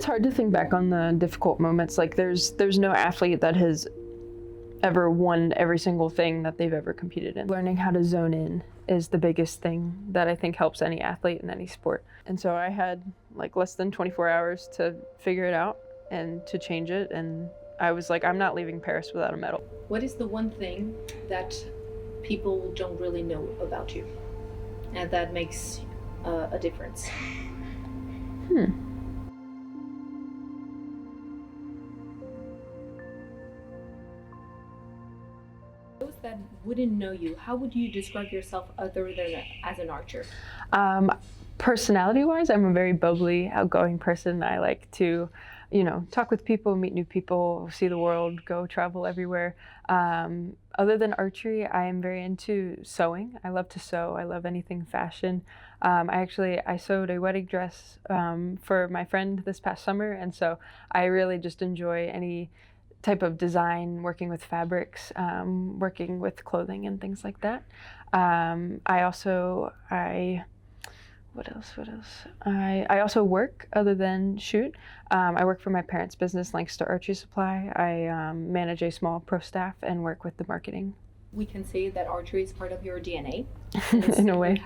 It's hard to think back on the difficult moments. Like there's no athlete that has ever won every single thing that they've ever competed in. Learning how to zone in is the biggest thing that I think helps any athlete in any sport. And so I had like less than 24 hours to figure it out and to change it. And I was like, I'm not leaving Paris without a medal. What is the one thing that people don't really know about you and that makes a difference? Those that wouldn't know you, how would you describe yourself other than as an archer? Personality-wise, I'm a very bubbly, outgoing person. I like to, talk with people, meet new people, see the world, go travel everywhere. Other than archery, I am very into sewing. I love to sew. I love anything fashion. I sewed a wedding dress for my friend this past summer, and so I really just enjoy any type of design, working with fabrics, working with clothing and things like that. What else? I also work other than shoot. I work for my parents' business, Lancaster Archery Supply. I manage a small pro staff and work with the marketing. We can say that archery is part of your DNA. In a way.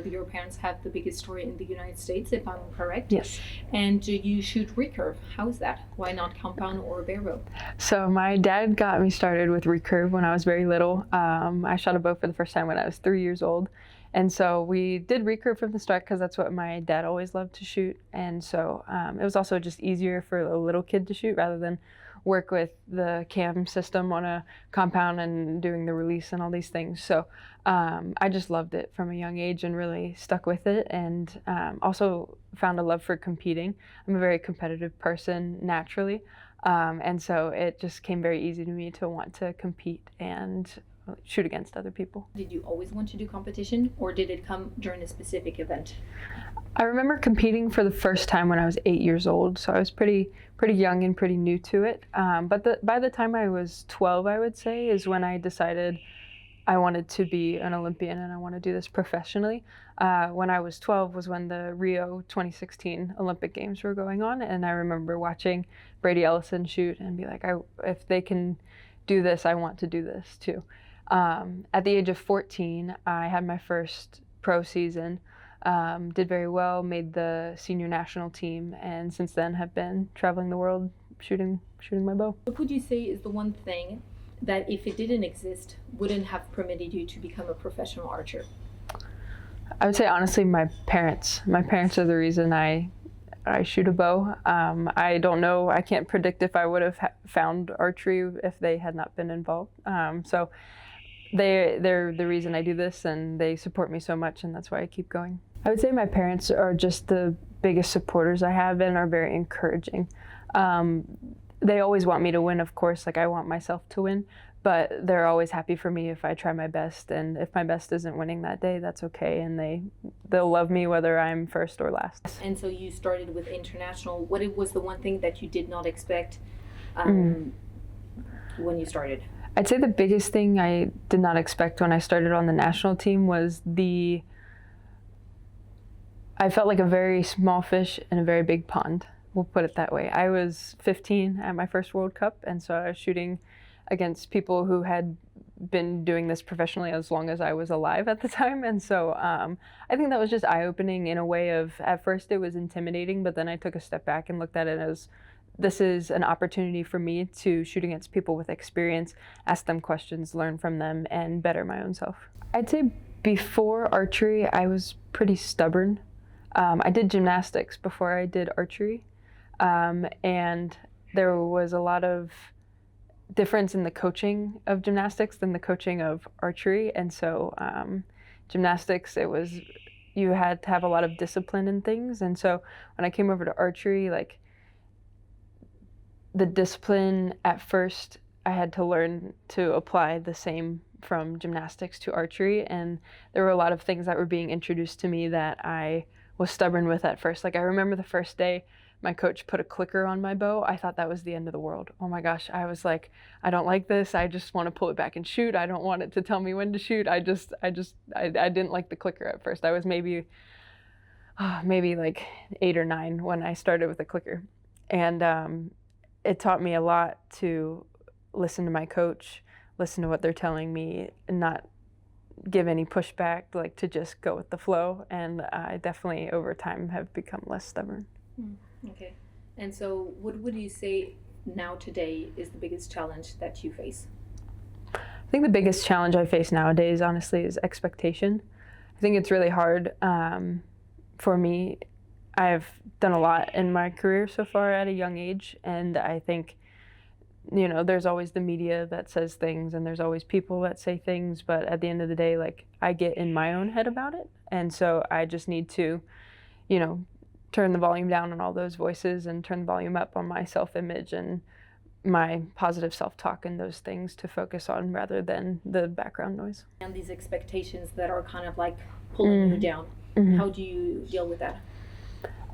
Your parents have the biggest store in the United States, if I'm correct. Yes. And you shoot recurve. How is that? Why not compound or barrel? So my dad got me started with recurve when I was very little. I shot a bow for the first time when I was 3 years old. And so we did recurve from the start because that's what my dad always loved to shoot. And so it was also just easier for a little kid to shoot rather than work with the cam system on a compound and doing the release and all these things. So I just loved it from a young age and really stuck with it, and also found a love for competing. I'm a very competitive person naturally, and so it just came very easy to me to want to compete and shoot against other people. Did you always want to do competition, or did it come during a specific event? I remember competing for the first time when I was 8 years old, so I was pretty young and pretty new to it. But by the time I was 12, I would say, is when I decided I wanted to be an Olympian and I want to do this professionally. When I was 12 was when the Rio 2016 Olympic Games were going on, and I remember watching Brady Ellison shoot and be like, if they can do this, I want to do this too. At the age of 14, I had my first pro season, did very well, made the senior national team, and since then have been traveling the world shooting my bow. What would you say is the one thing that if it didn't exist, wouldn't have permitted you to become a professional archer? I would say honestly my parents. My parents are the reason I shoot a bow. I don't know, I can't predict if I would have found archery if they had not been involved. So they're the reason I do this, and they support me so much, and that's why I keep going. I would say my parents are just the biggest supporters I have and are very encouraging. They always want me to win, of course, like I want myself to win, but they're always happy for me if I try my best, and if my best isn't winning that day, that's okay, and they'll love me whether I'm first or last. And so you started with international. What was the one thing that you did not expect when you started? I'd say the biggest thing I did not expect when I started on the national team was I felt like a very small fish in a very big pond. We'll put it that way. I was 15 at my first World Cup, and so I was shooting against people who had been doing this professionally as long as I was alive at the time. And so I think that was just eye-opening in a way of, at first it was intimidating, but then I took a step back and looked at it as, this is an opportunity for me to shoot against people with experience, ask them questions, learn from them, and better my own self. I'd say before archery, I was pretty stubborn. I did gymnastics before I did archery, and there was a lot of difference in the coaching of gymnastics than the coaching of archery. And so gymnastics, you had to have a lot of discipline in things. And so when I came over to archery, like the discipline at first, I had to learn to apply the same from gymnastics to archery. And there were a lot of things that were being introduced to me that I was stubborn with at first. Like I remember the first day my coach put a clicker on my bow. I thought that was the end of the world. Oh my gosh, I was like, I don't like this. I just want to pull it back and shoot. I don't want it to tell me when to shoot. I didn't like the clicker at first. I was maybe like 8 or 9 when I started with a clicker. And it taught me a lot to listen to my coach, listen to what they're telling me, and not give any pushback, like to just go with the flow. And I definitely over time have become less stubborn. Okay. And so what would you say now today is the biggest challenge that you face? I think the biggest challenge I face nowadays, honestly, is expectation. I think it's really hard for me. I've done a lot in my career so far at a young age, and I think, you know, there's always the media that says things, and there's always people that say things, but at the end of the day, like, I get in my own head about it, and so I just need to, you know, turn the volume down on all those voices and turn the volume up on my self-image and my positive self-talk and those things to focus on rather than the background noise. And these expectations that are kind of like pulling you down, how do you deal with that?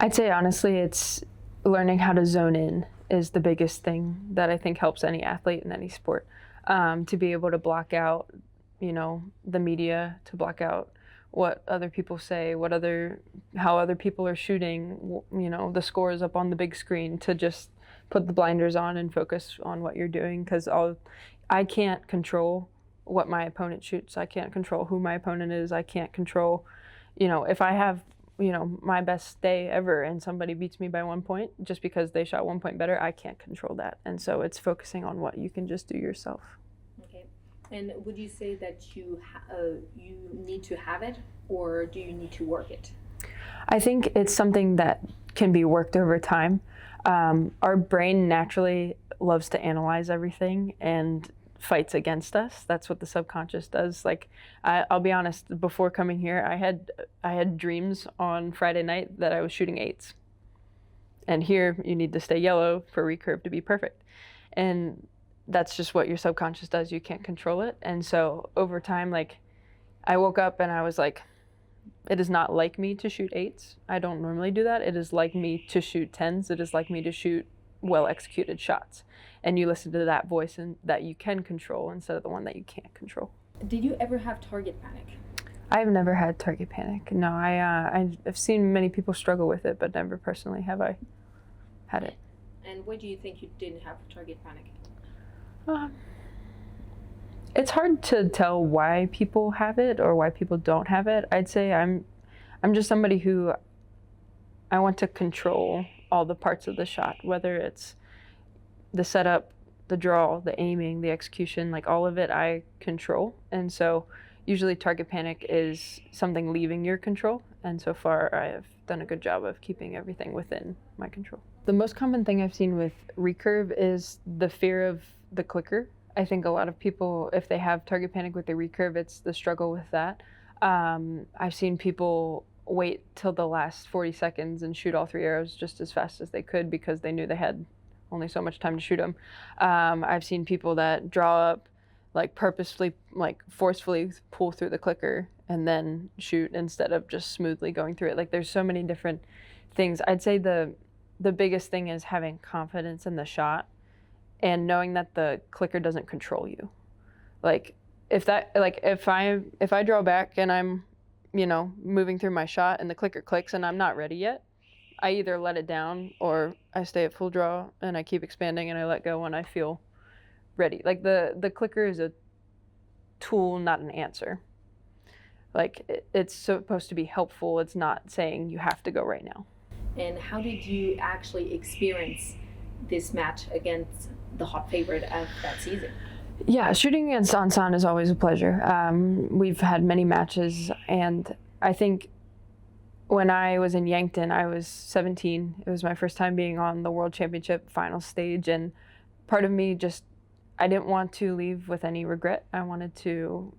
I'd say honestly, it's learning how to zone in is the biggest thing that I think helps any athlete in any sport. To be able to block out, you know, the media, to block out what other people say, how other people are shooting, you know, the scores up on the big screen, to just put the blinders on and focus on what you're doing, because I can't control what my opponent shoots. I can't control who my opponent is. I can't control, you know, if I have, you know, my best day ever and somebody beats me by 1 point just because they shot 1 point better, I can't control that. And so it's focusing on what you can just do yourself. Okay. And would you say that you need to have it, or do you need to work it? I think it's something that can be worked over time. Our brain naturally loves to analyze everything and fights against us. That's what the subconscious does. Like, I'll be honest, before coming here, I had dreams on Friday night that I was shooting 8s. And here you need to stay yellow for recurve to be perfect. And that's just what your subconscious does. You can't control it. And so over time, like, I woke up and I was like, it is not like me to shoot 8s. I don't normally do that. It is like me to shoot 10s. It is like me to shoot well-executed shots. And you listen to that voice and that you can control instead of the one that you can't control. Did you ever have target panic? I've never had target panic. No, I've seen many people struggle with it, but never personally have I had it. And why do you think you didn't have target panic? It's hard to tell why people have it or why people don't have it. I'd say I'm just somebody who, I want to control all the parts of the shot, whether it's the setup, the draw, the aiming, the execution, like all of it I control. And so usually target panic is something leaving your control. And so far I have done a good job of keeping everything within my control. The most common thing I've seen with recurve is the fear of the clicker. I think a lot of people, if they have target panic with the recurve, it's the struggle with that. I've seen people wait till the last 40 seconds and shoot all 3 arrows just as fast as they could because they knew they had only so much time to shoot them. I've seen people that draw up, like purposefully, like forcefully pull through the clicker and then shoot instead of just smoothly going through it. Like, there's so many different things. I'd say the biggest thing is having confidence in the shot and knowing that the clicker doesn't control you. Like, if I draw back and I'm, you know, moving through my shot and the clicker clicks and I'm not ready yet, I either let it down or I stay at full draw and I keep expanding and I let go when I feel ready. Like, the clicker is a tool, not an answer. Like, it's supposed to be helpful. It's not saying you have to go right now. And how did you actually experience this match against the hot favorite of that season? Yeah, shooting against Ansan is always a pleasure. We've had many matches, and I think when I was in Yankton, I was 17. It was my first time being on the World Championship final stage, and part of me just, I didn't want to leave with any regret. I wanted to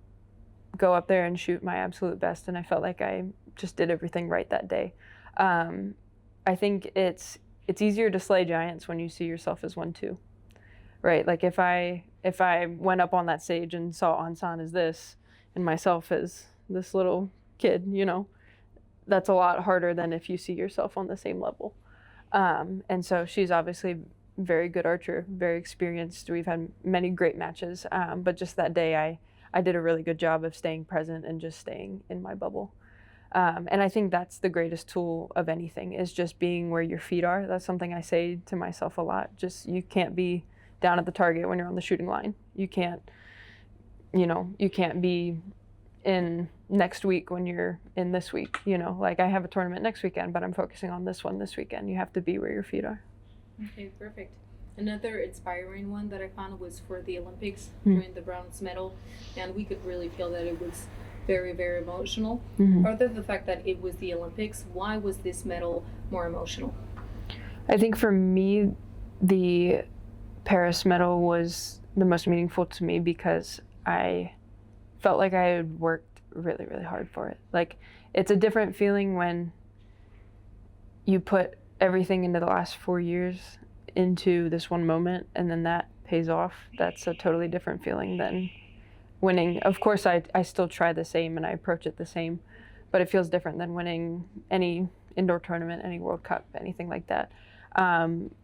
go up there and shoot my absolute best, and I felt like I just did everything right that day. I think it's easier to slay giants when you see yourself as one too, right? Like, if I went up on that stage and saw Ansan as this and myself as this little kid, you know, that's a lot harder than if you see yourself on the same level. And so she's obviously very good archer, very experienced. We've had many great matches, but just that day I did a really good job of staying present and just staying in my bubble. And I think that's the greatest tool of anything, is just being where your feet are. That's something I say to myself a lot. Just, you can't be down at the target when you're on the shooting line. You can't be in next week when you're in this week. Like, I have a tournament next weekend, but I'm focusing on this one this weekend. You have to be where your feet are. Okay, perfect. Another inspiring one that I found was for the Olympics during the bronze medal, and we could really feel that it was very, very emotional. Other than the fact that it was the Olympics, why was this medal more emotional? I think for me, the Paris medal was the most meaningful to me because I felt like I had worked really, really hard for it. Like, it's a different feeling when you put everything into the last 4 years into this one moment and then that pays off. That's a totally different feeling than winning. Of course, I still try the same and I approach it the same, but it feels different than winning any indoor tournament, any World Cup, anything like that.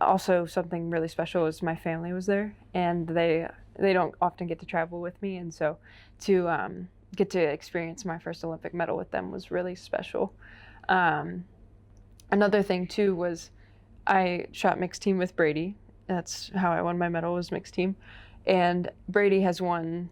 Also, something really special is my family was there, and they don't often get to travel with me, and so to get to experience my first Olympic medal with them was really special. Another thing too was I shot mixed team with Brady. That's how I won my medal, was mixed team. And Brady has won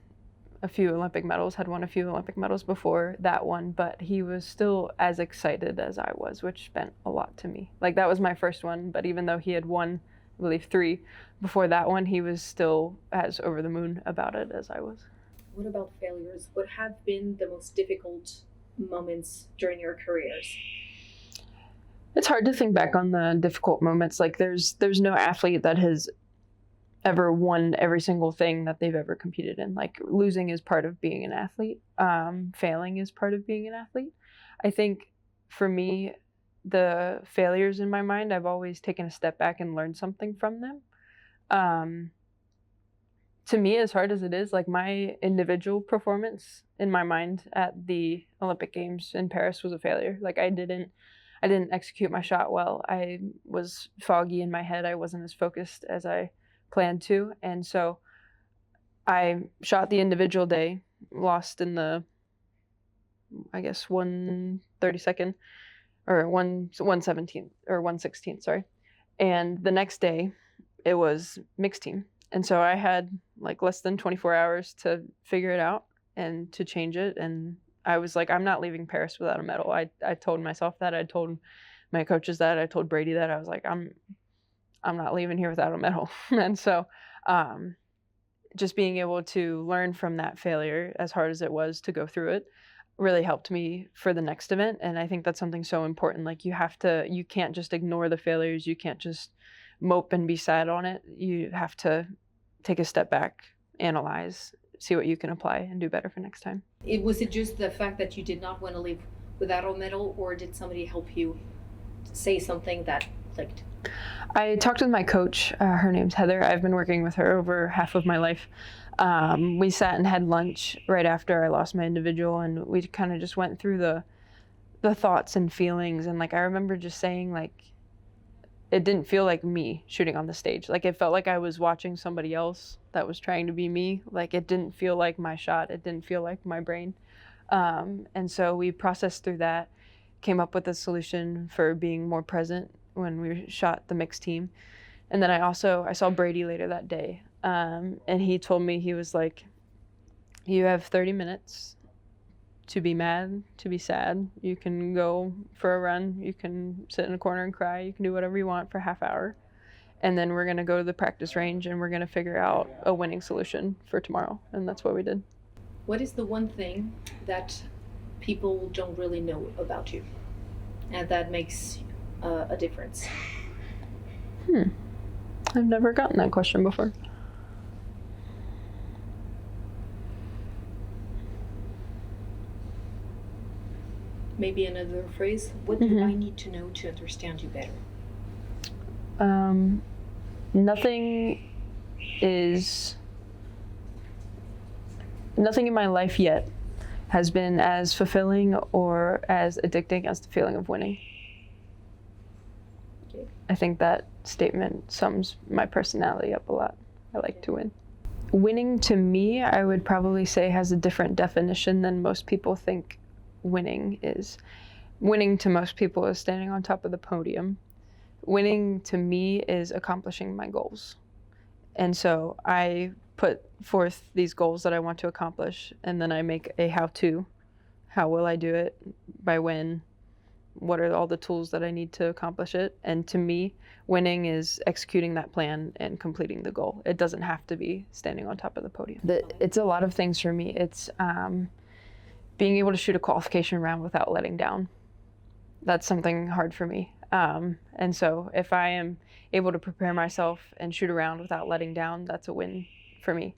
a few Olympic medals, had won a few Olympic medals before that one, but he was still as excited as I was, which meant a lot to me. Like, that was my first one, but even though he had won, I believe, 3 before that one, he was still as over the moon about it as I was. What about failures? What have been the most difficult moments during your careers? It's hard to think back on the difficult moments. Like, there's no athlete that has ever won every single thing that they've ever competed in. Like, losing is part of being an athlete. Failing is part of being an athlete. I think for me, the failures in my mind, I've always taken a step back and learned something from them. To me, as hard as it is, like, my individual performance in my mind at the Olympic Games in Paris was a failure. Like, I didn't execute my shot well. I was foggy in my head. I wasn't as focused as I planned to. And so I shot the individual day, lost in the, I guess, 1/32 or 1/17 or 1/16, sorry. And the next day it was mixed team. And so I had like less than 24 hours to figure it out and to change it. And I was like, I'm not leaving Paris without a medal. I told myself that. I told my coaches that. I told Brady that. I was like, I'm not leaving here without a medal. And so just being able to learn from that failure, as hard as it was to go through it, really helped me for the next event. And I think that's something so important. Like, you can't just ignore the failures. You can't just mope and be sad on it. You have to take a step back, analyze, see what you can apply and do better for next time. Was it just the fact that you did not want to leave without a medal, or did somebody help you say something that clicked? I talked with my coach. Her name's Heather. I've been working with her over half of my life. We sat and had lunch right after I lost my individual, and we kind of just went through the thoughts and feelings. And like, I remember just saying, like, it didn't feel like me shooting on the stage. Like, it felt like I was watching somebody else that was trying to be me. Like, it didn't feel like my shot. It didn't feel like my brain. And so we processed through that, came up with a solution for being more present when we shot the mixed team. And then I saw Brady later that day. And he told me, he was like, you have 30 minutes to be mad, to be sad. You can go for a run. You can sit in a corner and cry. You can do whatever you want for a half hour. And then we're going to go to the practice range and we're going to figure out a winning solution for tomorrow. And that's what we did. What is the one thing that people don't really know about you and that makes a difference? I've never gotten that question before. Maybe another phrase. What do I need to know to understand you better? Nothing in my life yet has been as fulfilling or as addicting as the feeling of winning. Okay. I think that statement sums my personality up a lot. I like to win. Winning to me, I would probably say, has a different definition than most people think winning is. winning to most people is standing on top of the podium. Winning to me is accomplishing my goals. And so I put forth these goals that I want to accomplish, and then I make a how-to. How will I do it? By when? What are all the tools that I need to accomplish it? And to me, winning is executing that plan and completing the goal. It doesn't have to be standing on top of the podium. It's a lot of things for me. It's being able to shoot a qualification round without letting down. That's something hard for me. And so if I am able to prepare myself and shoot around without letting down, that's a win for me.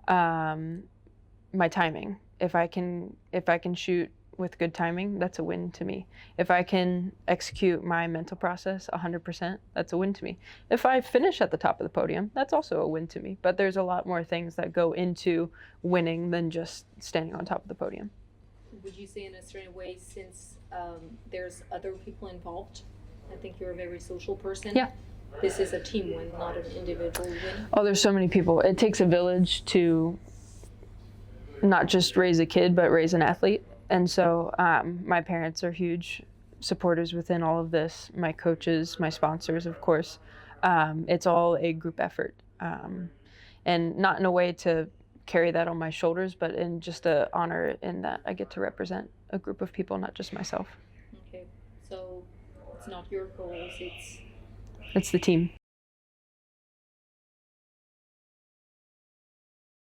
My timing. If I can shoot with good timing, that's a win to me. If I can execute my mental process 100%, that's a win to me. If I finish at the top of the podium, that's also a win to me. But there's a lot more things that go into winning than just standing on top of the podium. Would you say in a certain way, since there's other people involved, I think you're a very social person. Yeah. This is a team win, not an individual win. Oh, there's so many people. It takes a village to not just raise a kid, but raise an athlete. And so my parents are huge supporters within all of this. My coaches, my sponsors, of course. It's all a group effort. And not in a way to carry that on my shoulders, but in just the honor in that I get to represent a group of people, not just myself. Okay, so it's not your goals, it's the team.